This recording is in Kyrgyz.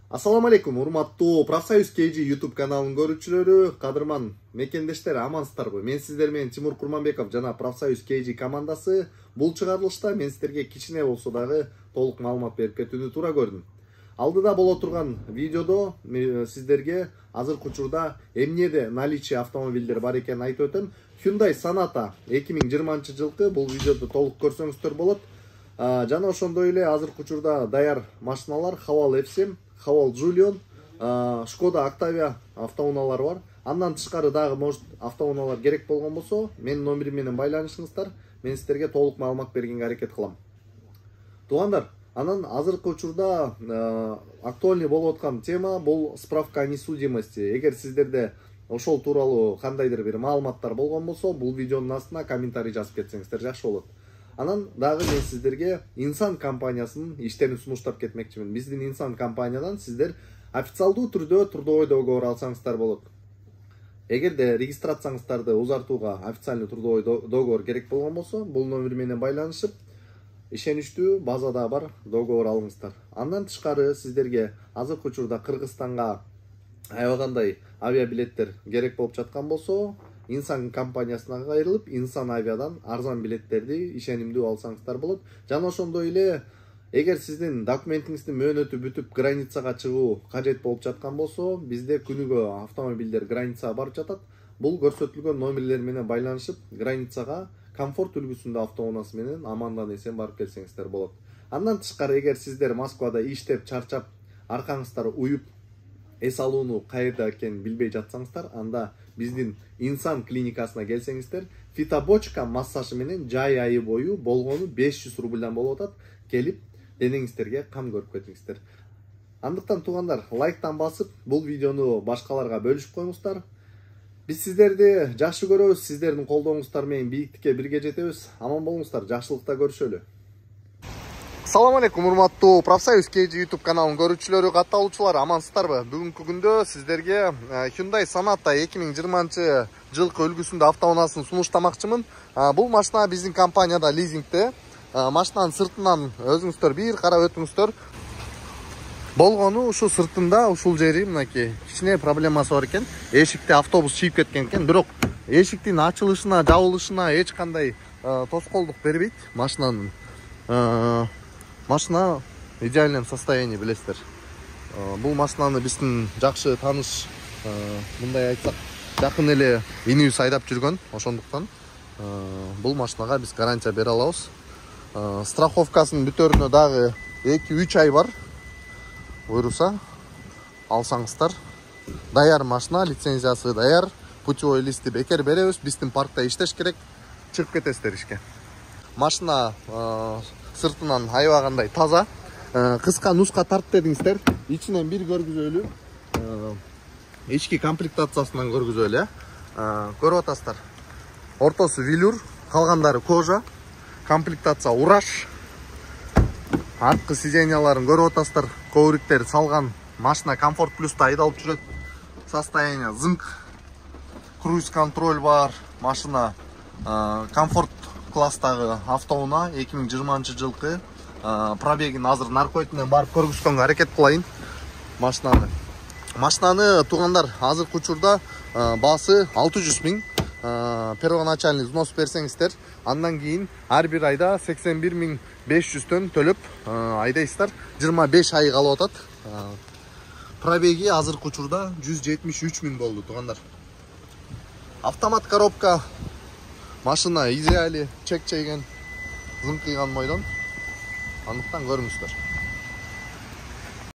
Assalamu alaikum, урматтуу Профсоюз KG YouTube каналынын көрүүчүлөрү, кадырман мекендештер, амансыздарбы? Мен сиздер менен Тимур Курманбеков жана Профсоюз KG командасы. Бул чыгарылышта мен сиздерге кичине болсо дагы толук маалымат берип кетүүнү туура көрдүм. Алдыда боло турган видеодо сиздерге азыркы учурда эмнеде наличие автомобилдер бар экенин айтып өтөм. Hyundai Sonata 2020-жылкы бул видеоду толук көрсөңүздөр болот. Жана ошондой эле азыркы учурда даяр машиналар Haval F7, Haval Julion, Skoda Octavia автоунаалары бар. Андан тышкары дагы может автоунаалар керек болгон болсо, менин номерим менен байланышыңыздар. Мен сиздерге толук маалымат бергенге аракет кылам. Туугандар, анан азыркы учурда актуальный болуп аткан тема бул справка о несудимости. Эгер сиздерде ошол тууралуу кандайдыр бир маалыматтар болгон болсо, бул видеонун астына комментарий жазып кетсеңиздер жакшы болот. Анан дагы мен сиздерге Insan компаниясынын иштерин сунуштап кетмекчимин. Биздин Insan компаниядан сиздер официалдуу түрдө трудовой договор алсаңыздар болот. Эгерде регистрацияңыздарды узартууга официальный трудовой договор керек болгон болсо, бул номер менен байланышып, ишеничтүү базада бар договор алыңыздар. Андан тышкары сиздерге азыркы учурда Кыргызстанга аябагандай авиабилеттер керек болуп жаткан болсо, Insan компаниясына кайрылып, Insan авиадан арзан билеттерди ишенимдүү алсаңыздар болот. Жана ошондой эле эгер сиздин документиңиздин мөөнөтү бүтүп границага чыгуу кажет болуп жаткан болсо, бизде күнүгө автомобилдер границага барып жатат. Бул көрсөтүлгөн номерлер менен байланышып, границага комфорт үлгүсүндө автоунаасы менен амандан эсен барып келсеңиздер болот. Андан тышкары эгер сиздер Москвада иштеп чарчап, аркаңыздар уюп, эс алууну кайерде экенин билбей жатсаңыздар, анда биздин Insan клиникасына келсеңиздер, фитобочка массажы менен жай айы бою болгону 500 рубльдан болуп атат. Келип, денеңиздерге кам көрүп кетиңиздер. Андыктан туугандар, лайктан басып, бул видеону башкаларга бөлүшүп коюңуздар. Биз сиздерди жакшы көрөбүз, сиздердин колдооңуздар менен бийиктикке бирге жетебиз. Аман болуңуздар, жакшылыкта көрүшөлү. Assalamu alaikum, урматтуу Профсоюз KG YouTube каналынын көрүүчүлөрү, катталуучулар, амансыздарбы? Бүгүнкү күндө сиздерге Hyundai Sonata 2020-жылкы үлгүсүндө автоунаасын сунуштамакчымын. Бул машина биздин компанияда лизингде. Машинанын сыртынан өзүңүздөр бир карап өтүңүздөр. Болгону ушу сыртында, ушул жери мынакей кичине проблемасы бар экен. Эшикте автобус чийип кеткен экен, бирок эшиктин ачылышына, жабылышына эч кандай тоскоолдук бербейт машинанын. Машина идеальном состоянии, билесиздер. Бул машинаны биздин жакшы тааныш, мындай айтсак, жакын эле инибиз айдап жүргөн, ошондуктан бул машинага биз гарантия бере алабыз. Страховкасынын бүтөрүнө дагы 2-3 ай бар. Буйруса алсаңыздар. Даяр машина, лицензиясы даяр, путевой листи бекер беребиз, биздин паркта иштеш керек, чыгып кетесиздер ишке. Машина сыртынан аябагандай таза. Кыска нуска тарт дедиңиздер. Ичинен бир көргүзөлү. Ички комплектациясынан көргүзөлү. Көрүп атасыздар. Ортосу велюр, калгандары кожа. Комплектация ураш. Арткы сиденьяларын көрүп атасыздар. Ковриктер салган. Машина комфорт плюста айдалып жүрөт. Состояние зынк. Круиз контроль бар. Машина комфорт класстагы автоунаа 2020-жылкы. Пробегин азыр наркотинен барып көргүзгөнгө аракет кылайын машинаны. Машинаны туугандар азыркы учурда баасы 600 000. Первоначальный взнос берсеңиздер, андан кийин ар бир айда 81 500төн төлөп айдайсыздар. 25 ай калып атат. Пробеги азыркы учурда 173 000 болду туугандар. Автомат коробка. Машина идеали, чек чейген, зынкыйган мойдон. Андыктан көрүңүздөр.